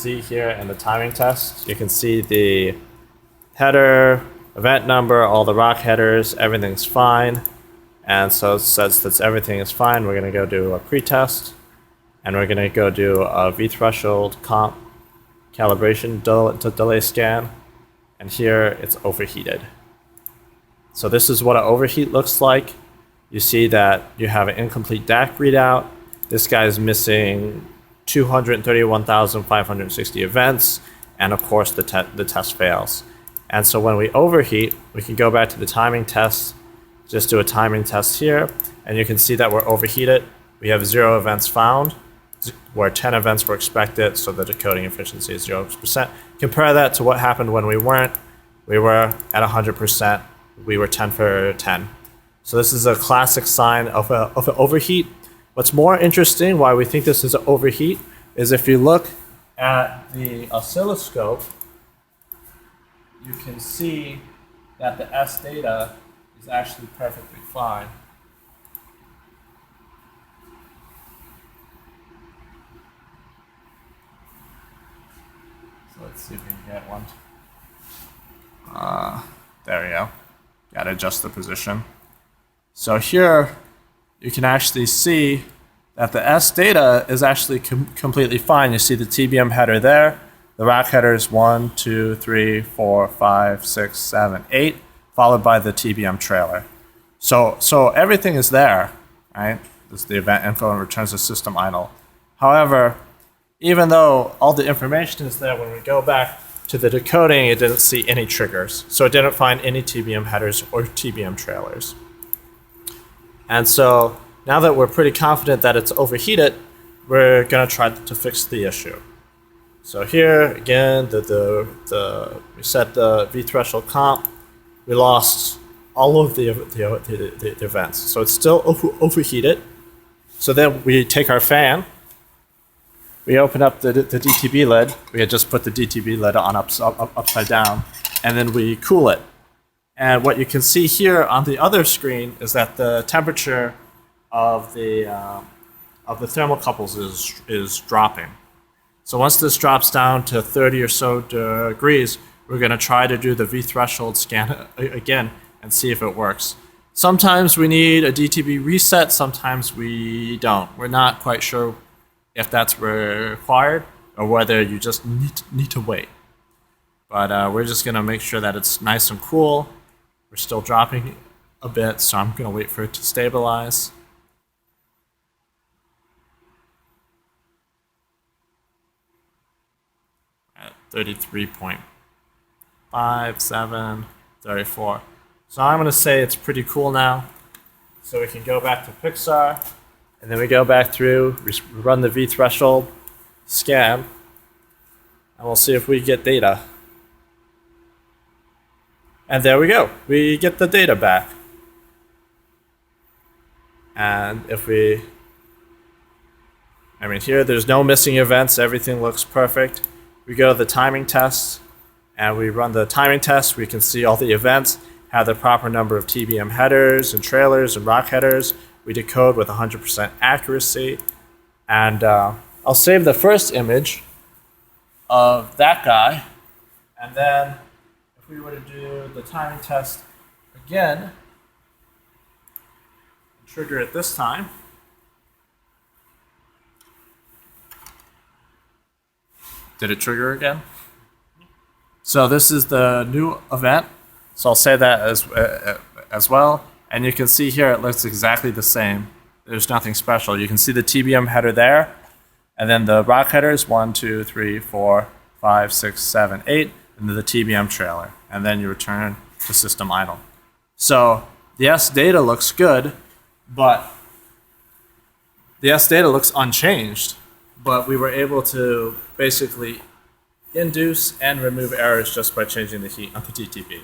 See here in the timing test, you can see the header, event number, all the rock headers, everything's fine. And so it says that everything is fine. We're going to go do a pretest, and we're going to go do a vthreshold comp calibration delay scan. And here it's overheated. So this is what an overheat looks like. You see that you have an incomplete DAQ readout. This guy is missing 231,560 events, and of course the test fails. And so when we overheat, we can go back to the timing test, just do a timing test here, and you can see that we're overheated. We have 0 events found, where 10 events were expected, so the decoding efficiency is 0%. Compare that to what happened when we weren't. We were at 100%. We were 10 for 10. So this is a classic sign of an overheat. What's more interesting, why we think this is an overheat, is if you look at the oscilloscope, you can see that the S data is actually perfectly fine. So let's see if we can get one. There we go. Got to adjust the position. So here, you can actually see that the S data is actually completely fine. You see the TBM header there. The rock header is 1, 2, 3, 4, 5, 6, 7, 8, followed by the TBM trailer. So everything is there, right? This is the event info and returns the system idle. However, even though all the information is there, when we go back to the decoding, it didn't see any triggers. So it didn't find any TBM headers or TBM trailers. And so now that we're pretty confident that it's overheated, we're going to try to fix the issue. So here, again, we set the vthreshold comp. We lost all of the events. So it's still overheated. So then we take our fan. We open up the DTB lid. We had just put the DTB lid on upside down. And then we cool it. And what you can see here on the other screen is that the temperature of the thermocouples is dropping. So once this drops down to 30 or so degrees, we're going to try to do the vthreshold scan again and see if it works. Sometimes we need a DTB reset, sometimes we don't. We're not quite sure if that's required or whether you just need to wait. But we're just going to make sure that it's nice and cool. We're still dropping a bit, so I'm going to wait for it to stabilize. At 33.57, 34. So I'm going to say it's pretty cool now. So we can go back to Pixar, and then we go back through, we run the vthreshold scan, and we'll see if we get data. And there we go. We get the data back. And if here there's no missing events. Everything looks perfect. We go to the timing test, and we run the timing test. We can see all the events, have the proper number of TBM headers and trailers and rock headers. We decode with 100% accuracy. And I'll save the first image of that guy, and then if we were to do the timing test again, trigger it this time, did it trigger again? So this is the new event. So I'll say that as well. And you can see here it looks exactly the same. There's nothing special. You can see the TBM header there, and then the rock headers 1, 2, 3, 4, 5, 6, 7, 8, and then the TBM trailer. And then you return to system idle. So the S data looks good, but the S data looks unchanged, but we were able to basically induce and remove errors just by changing the heat on the DTB.